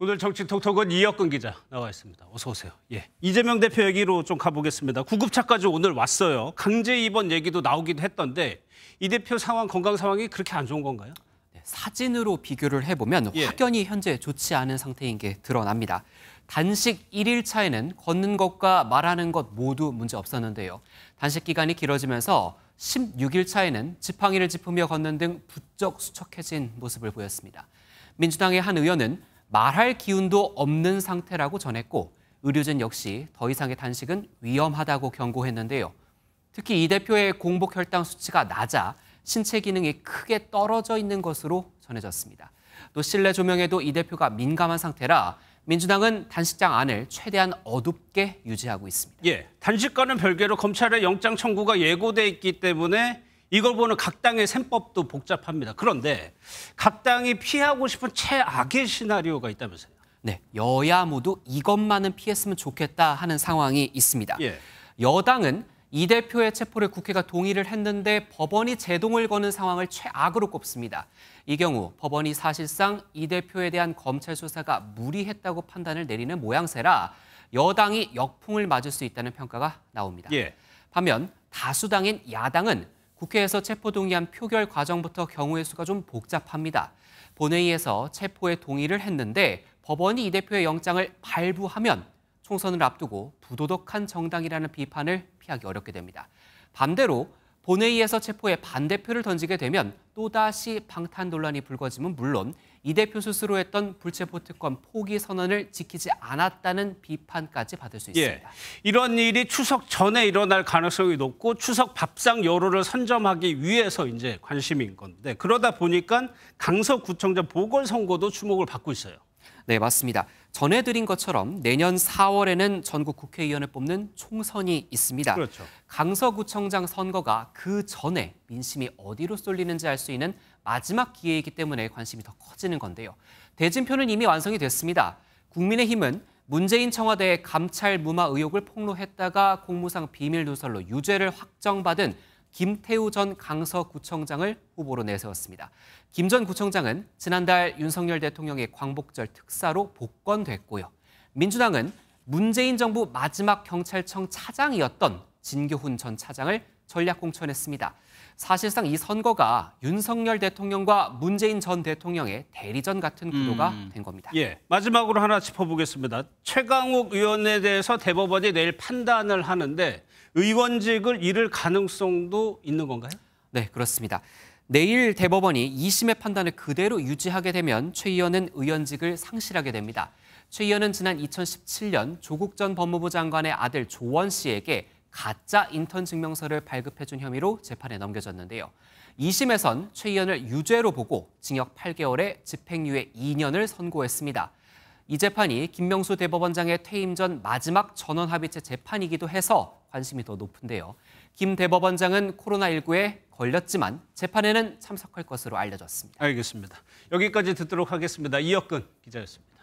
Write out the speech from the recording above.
오늘 정치 톡톡은 이혁근 기자 나와 있습니다. 어서 오세요. 예, 이재명 대표 얘기로 좀 가보겠습니다. 구급차까지 오늘 왔어요. 강제 입원 얘기도 나오기도 했던데 이 대표 상황, 건강 상황이 그렇게 안 좋은 건가요? 네, 사진으로 비교를 해보면 확연히 현재 좋지 않은 상태인 게 드러납니다. 단식 1일차에는 걷는 것과 말하는 것 모두 문제 없었는데요. 단식 기간이 길어지면서 16일차에는 지팡이를 짚으며 걷는 등 부쩍 수척해진 모습을 보였습니다. 민주당의 한 의원은 말할 기운도 없는 상태라고 전했고 의료진 역시 더 이상의 단식은 위험하다고 경고했는데요. 특히 이 대표의 공복 혈당 수치가 낮아 신체 기능이 크게 떨어져 있는 것으로 전해졌습니다. 또 실내 조명에도 이 대표가 민감한 상태라 민주당은 단식장 안을 최대한 어둡게 유지하고 있습니다. 예, 단식과는 별개로 검찰의 영장 청구가 예고돼 있기 때문에 이걸 보는 각 당의 셈법도 복잡합니다. 그런데 각 당이 피하고 싶은 최악의 시나리오가 있다면서요? 네, 여야 모두 이것만은 피했으면 좋겠다 하는 상황이 있습니다. 예. 여당은 이 대표의 체포를 국회가 동의를 했는데 법원이 제동을 거는 상황을 최악으로 꼽습니다. 이 경우 법원이 사실상 이 대표에 대한 검찰 수사가 무리했다고 판단을 내리는 모양새라 여당이 역풍을 맞을 수 있다는 평가가 나옵니다. 예. 반면 다수당인 야당은 국회에서 체포 동의안 표결 과정부터 경우의 수가 좀 복잡합니다. 본회의에서 체포에 동의를 했는데 법원이 이 대표의 영장을 발부하면 총선을 앞두고 부도덕한 정당이라는 비판을 피하기 어렵게 됩니다. 반대로 본회의에서 체포에 반대표를 던지게 되면 또다시 방탄 논란이 불거지면 물론 이 대표 스스로 했던 불체포 특권 포기 선언을 지키지 않았다는 비판까지 받을 수 있습니다. 예, 이런 일이 추석 전에 일어날 가능성이 높고 추석 밥상 여론을 선점하기 위해서 이제 관심인 건데 그러다 보니까 강서구청장 보궐선거도 주목을 받고 있어요. 네, 맞습니다. 전해드린 것처럼 내년 4월에는 전국 국회의원을 뽑는 총선이 있습니다. 그렇죠. 강서구청장 선거가 그 전에 민심이 어디로 쏠리는지 알 수 있는 마지막 기회이기 때문에 관심이 더 커지는 건데요. 대진표는 이미 완성이 됐습니다. 국민의힘은 문재인 청와대의 감찰 무마 의혹을 폭로했다가 공무상 비밀 누설로 유죄를 확정받은 김태우 전 강서구청장을 후보로 내세웠습니다. 김 전 구청장은 지난달 윤석열 대통령의 광복절 특사로 복권됐고요. 민주당은 문재인 정부 마지막 경찰청 차장이었던 진교훈 전 차장을 전략 공천했습니다. 사실상 이 선거가 윤석열 대통령과 문재인 전 대통령의 대리전 같은 구도가 된 겁니다. 예, 마지막으로 하나 짚어보겠습니다. 최강욱 의원에 대해서 대법원이 내일 판단을 하는데 의원직을 잃을 가능성도 있는 건가요? 네, 그렇습니다. 내일 대법원이 2심의 판단을 그대로 유지하게 되면 최 의원은 의원직을 상실하게 됩니다. 최 의원은 지난 2017년 조국 전 법무부 장관의 아들 조원 씨에게 가짜 인턴 증명서를 발급해준 혐의로 재판에 넘겨졌는데요. 2심에선 최 의원을 유죄로 보고 징역 8개월에 집행유예 2년을 선고했습니다. 이 재판이 김명수 대법원장의 퇴임 전 마지막 전원합의체 재판이기도 해서 관심이 더 높은데요. 김 대법원장은 코로나19에 걸렸지만 재판에는 참석할 것으로 알려졌습니다. 알겠습니다. 여기까지 듣도록 하겠습니다. 이혁근 기자였습니다.